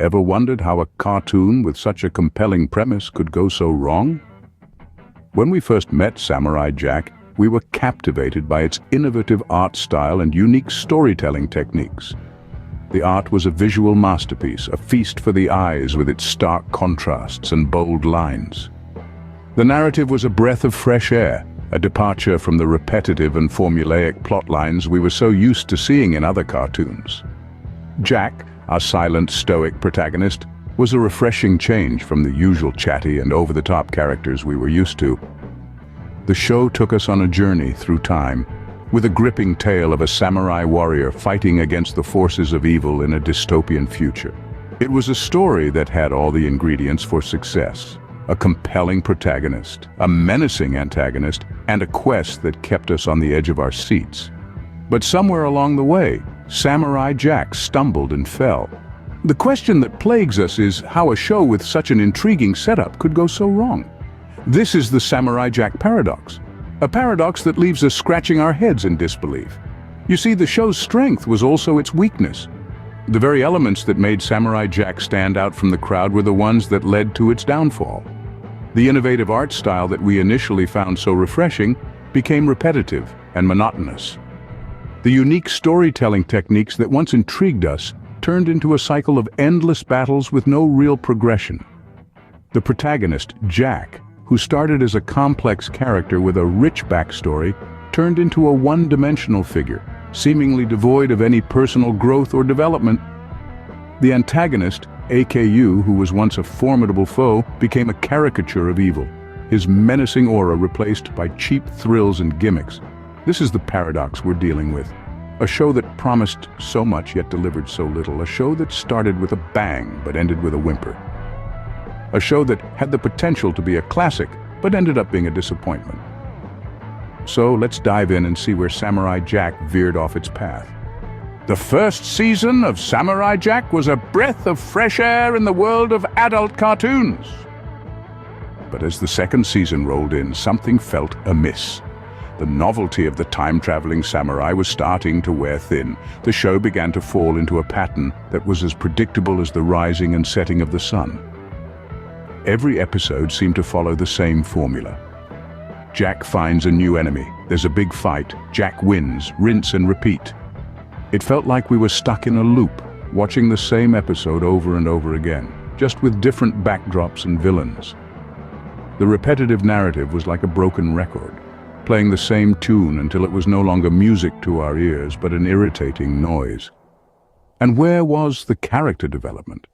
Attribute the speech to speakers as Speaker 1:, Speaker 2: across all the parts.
Speaker 1: Ever wondered how a cartoon with such a compelling premise could go so wrong? When we first met Samurai Jack, we were captivated by its innovative art style and unique storytelling techniques. The art was a visual masterpiece, a feast for the eyes with its stark contrasts and bold lines. The narrative was a breath of fresh air, a departure from the repetitive and formulaic plotlines we were so used to seeing in other cartoons. Jack, our silent, stoic protagonist, was a refreshing change from the usual chatty and over-the-top characters we were used to. The show took us on a journey through time, with a gripping tale of a samurai warrior fighting against the forces of evil in a dystopian future. It was a story that had all the ingredients for success: a compelling protagonist, a menacing antagonist, and a quest that kept us on the edge of our seats. But somewhere along the way, Samurai Jack stumbled and fell. The question that plagues us is how a show with such an intriguing setup could go so wrong. This is the Samurai Jack paradox, a paradox that leaves us scratching our heads in disbelief. You see, the show's strength was also its weakness. The very elements that made Samurai Jack stand out from the crowd were the ones that led to its downfall. The innovative art style that we initially found so refreshing became repetitive and monotonous. The unique storytelling techniques that once intrigued us turned into a cycle of endless battles with no real progression. The protagonist, Jack, who started as a complex character with a rich backstory, turned into a one-dimensional figure, seemingly devoid of any personal growth or development. The antagonist, AKU, who was once a formidable foe, became a caricature of evil, his menacing aura replaced by cheap thrills and gimmicks. This is the paradox we're dealing with. A show that promised so much yet delivered so little. A show that started with a bang but ended with a whimper. A show that had the potential to be a classic but ended up being a disappointment. So let's dive in and see where Samurai Jack veered off its path. The first season of Samurai Jack was a breath of fresh air in the world of adult cartoons. But as the second season rolled in, something felt amiss. The novelty of the time-traveling samurai was starting to wear thin. The show began to fall into a pattern that was as predictable as the rising and setting of the sun. Every episode seemed to follow the same formula. Jack finds a new enemy. There's a big fight. Jack wins. Rinse and repeat. It felt like we were stuck in a loop, watching the same episode over and over again, just with different backdrops and villains. The repetitive narrative was like a broken record, playing the same tune until it was no longer music to our ears, but an irritating noise. And where was the character development?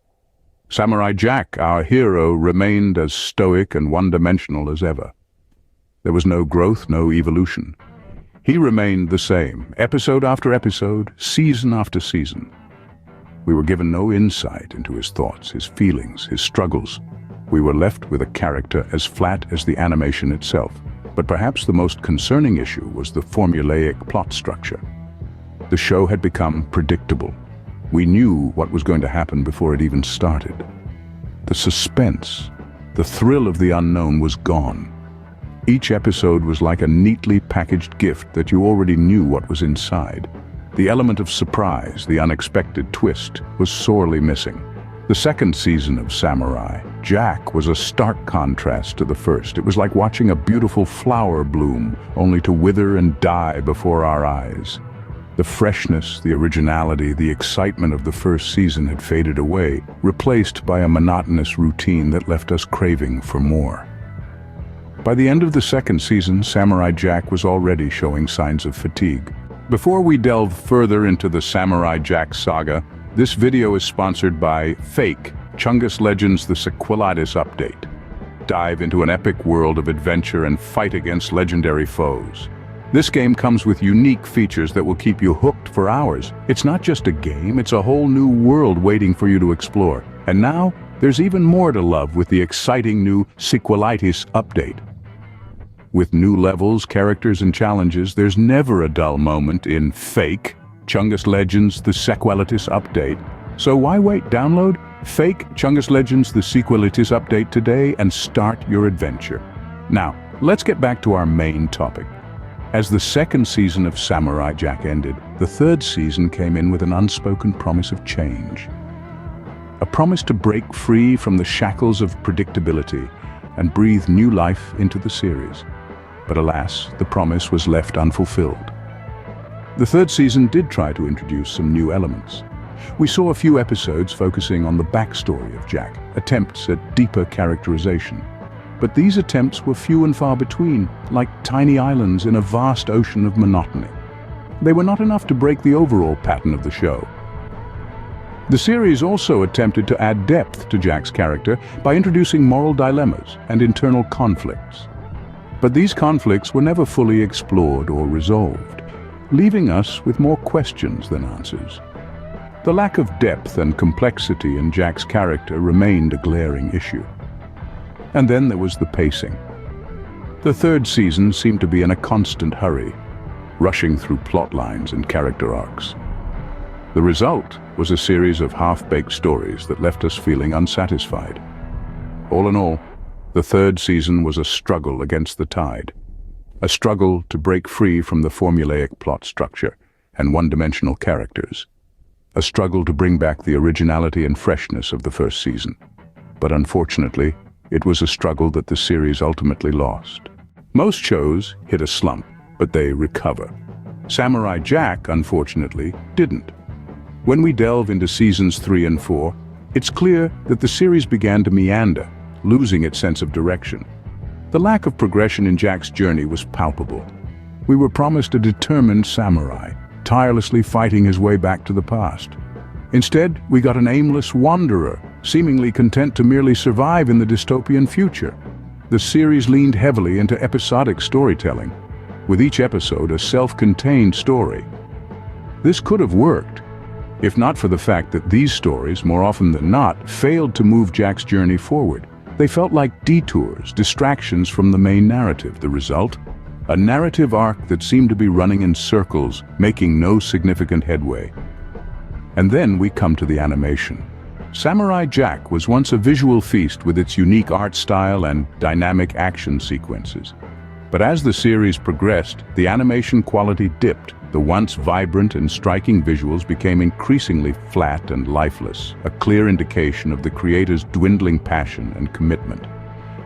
Speaker 1: Samurai Jack, our hero, remained as stoic and one-dimensional as ever. There was no growth, no evolution. He remained the same, episode after episode, season after season. We were given no insight into his thoughts, his feelings, his struggles. We were left with a character as flat as the animation itself. But perhaps the most concerning issue was the formulaic plot structure. The show had become predictable. We knew what was going to happen before it even started. The suspense, the thrill of the unknown was gone. Each episode was like a neatly packaged gift that you already knew what was inside. The element of surprise, the unexpected twist, was sorely missing. The second season of Samurai Jack was a stark contrast to the first. It was like watching a beautiful flower bloom, only to wither and die before our eyes. The freshness, the originality, the excitement of the first season had faded away, replaced by a monotonous routine that left us craving for more. By the end of the second season, Samurai Jack was already showing signs of fatigue. Before we delve further into the Samurai Jack saga, this video is sponsored by Fake, Chungus Legends The Sequelitis Update. Dive into an epic world of adventure and fight against legendary foes. This game comes with unique features that will keep you hooked for hours. It's not just a game, it's a whole new world waiting for you to explore. And now, there's even more to love with the exciting new Sequelitis Update. With new levels, characters, and challenges, there's never a dull moment in Fake, Chungus Legends The Sequelitis Update. So why wait? Download Fake Chungus Legends The Sequelitis Update today and start your adventure. Now, let's get back to our main topic. As the second season of Samurai Jack ended, the third season came in with an unspoken promise of change. a promise to break free from the shackles of predictability and breathe new life into the series. But alas, the promise was left unfulfilled. The third season did try to introduce some new elements. We saw a few episodes focusing on the backstory of Jack, attempts at deeper characterization. But these attempts were few and far between, like tiny islands in a vast ocean of monotony. They were not enough to break the overall pattern of the show. The series also attempted to add depth to Jack's character by introducing moral dilemmas and internal conflicts. But these conflicts were never fully explored or resolved, leaving us with more questions than answers. The lack of depth and complexity in Jack's character remained a glaring issue. And then there was the pacing. The third season seemed to be in a constant hurry, rushing through plot lines and character arcs. The result was a series of half-baked stories that left us feeling unsatisfied. All in all, the third season was a struggle against the tide, a struggle to break free from the formulaic plot structure and one-dimensional characters, a struggle to bring back the originality and freshness of the first season. But unfortunately, it was a struggle that the series ultimately lost. Most shows hit a slump, but they recover. Samurai Jack, unfortunately, didn't. When we delve into seasons 3 and 4, it's clear that the series began to meander, losing its sense of direction. The lack of progression in Jack's journey was palpable. We were promised a determined samurai, tirelessly fighting his way back to the past. Instead, we got an aimless wanderer, seemingly content to merely survive in the dystopian future. The series leaned heavily into episodic storytelling, with each episode a self-contained story. This could have worked, if not for the fact that these stories, more often than not, failed to move Jack's journey forward. They felt like detours, distractions from the main narrative. The result? A narrative arc that seemed to be running in circles, making no significant headway. And then we come to the animation. Samurai Jack was once a visual feast with its unique art style and dynamic action sequences. But as the series progressed, the animation quality dipped. The once vibrant and striking visuals became increasingly flat and lifeless, a clear indication of the creator's dwindling passion and commitment.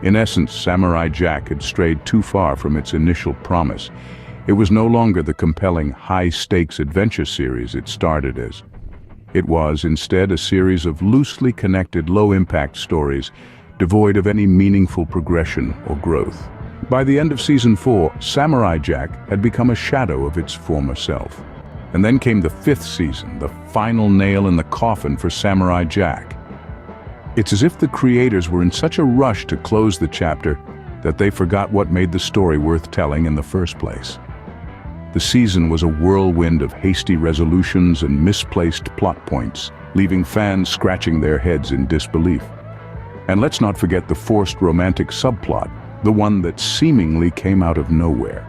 Speaker 1: In essence, Samurai Jack had strayed too far from its initial promise. It was no longer the compelling, high-stakes adventure series it started as. It was, instead, a series of loosely connected, low-impact stories, devoid of any meaningful progression or growth. By the end of season 4, Samurai Jack had become a shadow of its former self. And then came the 5th season, the final nail in the coffin for Samurai Jack. It's as if the creators were in such a rush to close the chapter that they forgot what made the story worth telling in the first place. The season was a whirlwind of hasty resolutions and misplaced plot points, leaving fans scratching their heads in disbelief. And let's not forget the forced romantic subplot, the one that seemingly came out of nowhere.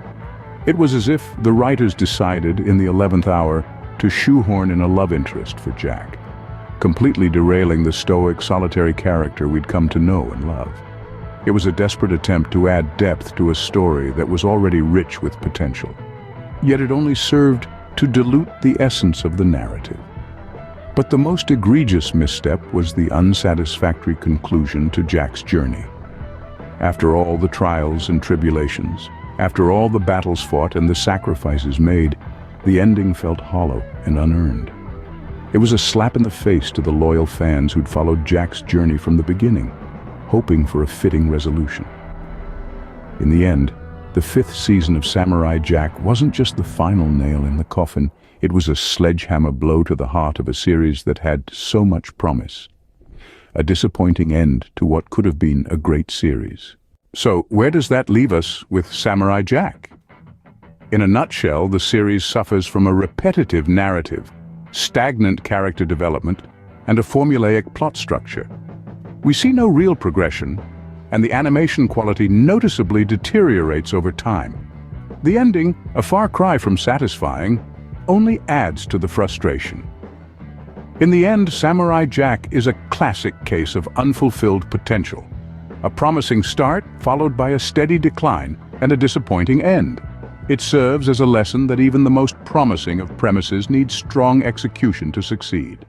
Speaker 1: It was as if the writers decided in the 11th hour to shoehorn in a love interest for Jack, completely derailing the stoic, solitary character we'd come to know and love. It was a desperate attempt to add depth to a story that was already rich with potential. Yet it only served to dilute the essence of the narrative. But the most egregious misstep was the unsatisfactory conclusion to Jack's journey. After all the trials and tribulations, after all the battles fought and the sacrifices made, the ending felt hollow and unearned. It was a slap in the face to the loyal fans who'd followed Jack's journey from the beginning, hoping for a fitting resolution. In the end, the 5th season of Samurai Jack wasn't just the final nail in the coffin, it was a sledgehammer blow to the heart of a series that had so much promise. A disappointing end to what could have been a great series. So, where does that leave us with Samurai Jack? In a nutshell, the series suffers from a repetitive narrative, stagnant character development, and a formulaic plot structure. We see no real progression, and the animation quality noticeably deteriorates over time. The ending, a far cry from satisfying, only adds to the frustration. In the end, Samurai Jack is a classic case of unfulfilled potential. A promising start, followed by a steady decline and a disappointing end. It serves as a lesson that even the most promising of premises needs strong execution to succeed.